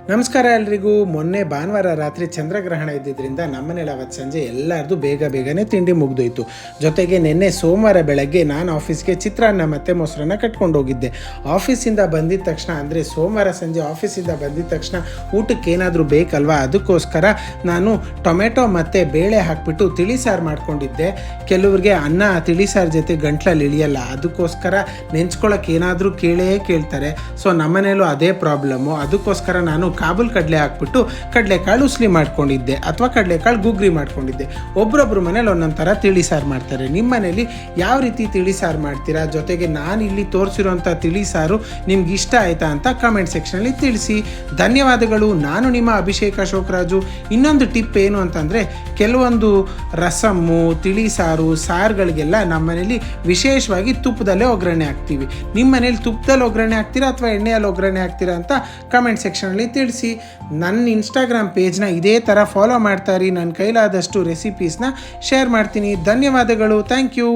ನಮಸ್ಕಾರ ಎಲ್ರಿಗೂ. ಮೊನ್ನೆ ಭಾನುವಾರ ರಾತ್ರಿ ಚಂದ್ರಗ್ರಹಣ ಇದ್ದಿದ್ದರಿಂದ ನಮ್ಮನೇಲಿ ಅವತ್ತು ಸಂಜೆ ಎಲ್ಲರದು ಬೇಗನೆ ತಿಂಡಿ ಮುಗಿದೋಯ್ತು. ಜೊತೆಗೆ ನಿನ್ನೆ ಸೋಮವಾರ ಬೆಳಗ್ಗೆ ನಾನು ಆಫೀಸ್ಗೆ ಚಿತ್ರಾನ್ನ ಮತ್ತು ಮೊಸರನ್ನ ಕಟ್ಕೊಂಡು ಹೋಗಿದ್ದೆ. ಆಫೀಸಿಂದ ಬಂದಿದ್ದ ತಕ್ಷಣ ಅಂದರೆ ಸೋಮವಾರ ಸಂಜೆ ಆಫೀಸಿಂದ ಬಂದಿದ್ದ ತಕ್ಷಣ ಊಟಕ್ಕೆ ಏನಾದರೂ ಬೇಕಲ್ವಾ, ಅದಕ್ಕೋಸ್ಕರ ನಾನು ಟೊಮೆಟೊ ಮತ್ತು ಬೇಳೆ ಹಾಕಿಬಿಟ್ಟು ತಿಳಿಸಾರು ಮಾಡ್ಕೊಂಡಿದ್ದೆ. ಕೆಲವ್ರಿಗೆ ಅನ್ನ ತಿಳಿಸಾರು ಜೊತೆ ಗಂಟ್ಲಲ್ಲಿ ಇಳಿಯಲ್ಲ, ಅದಕ್ಕೋಸ್ಕರ ನೆಂಚ್ಕೊಳ್ಳೋಕೆ ಏನಾದರೂ ಕೇಳ್ತಾರೆ. ಸೊ ನಮ್ಮನೇಲೂ ಅದೇ ಪ್ರಾಬ್ಲಮ್ಮು. ಅದಕ್ಕೋಸ್ಕರ ನಾನು ಕಾಬೂಲ್ ಕಡಲೆ ಹಾಕ್ಬಿಟ್ಟು ಕಡಲೆಕಾಳು ಉಸ್ಲಿ ಮಾಡ್ಕೊಂಡಿದ್ದೆ ಅಥವಾ ಕಡಲೆಕಾಳು ಗುಗ್ರಿ ಮಾಡ್ಕೊಂಡಿದ್ದೆ. ಒಬ್ಬರೊಬ್ಬರು ಮನೇಲಿ ಒಂದೊಂದು ಥರ ತಿಳಿಸಾರು ಮಾಡ್ತಾರೆ. ನಿಮ್ಮ ಮನೇಲಿ ಯಾವ ರೀತಿ ತಿಳಿಸಾರು ಮಾಡ್ತೀರಾ? ಜೊತೆಗೆ ನಾನು ಇಲ್ಲಿ ತೋರಿಸಿರೋಂಥ ತಿಳಿಸಾರು ನಿಮ್ಗೆ ಇಷ್ಟ ಆಯಿತಾ ಅಂತ ಕಮೆಂಟ್ ಸೆಕ್ಷನಲ್ಲಿ ತಿಳಿಸಿ. ಧನ್ಯವಾದಗಳು. ನಾನು ನಿಮ್ಮ ಅಭಿಷೇಕ್ ಅಶೋಕ್ ರಾಜು. ಇನ್ನೊಂದು ಟಿಪ್ ಏನು ಅಂತಂದರೆ, ಕೆಲವೊಂದು ರಸಮ್ಮು ತಿಳಿಸಾರು ಸಾರುಗಳಿಗೆಲ್ಲ ನಮ್ಮ ಮನೇಲಿ ವಿಶೇಷವಾಗಿ ತುಪ್ಪದಲ್ಲೇ ಒಗ್ಗರಣೆ ಹಾಕ್ತೀವಿ. ನಿಮ್ಮ ಮನೇಲಿ ತುಪ್ಪದಲ್ಲಿ ಒಗ್ಗರಣೆ ಹಾಕ್ತೀರಾ ಅಥವಾ ಎಣ್ಣೆಯಲ್ಲಿ ಒಗ್ಗರಣೆ ಹಾಕ್ತೀರಾ ಅಂತ ಕಮೆಂಟ್ ಸೆಕ್ಷನಲ್ಲಿ ತಿಳಿಸಿ. ನನ್ನ ಇನ್ಸ್ಟಾಗ್ರಾಮ್ ಪೇಜ್ನ ಇದೇ ಥರ ಫಾಲೋ ಮಾಡ್ತಾ ಇರಿ. ನನ್ನ ಕೈಲಾದಷ್ಟು ರೆಸಿಪೀಸ್ನ ಶೇರ್ ಮಾಡ್ತೀನಿ. ಧನ್ಯವಾದಗಳು. Thank you.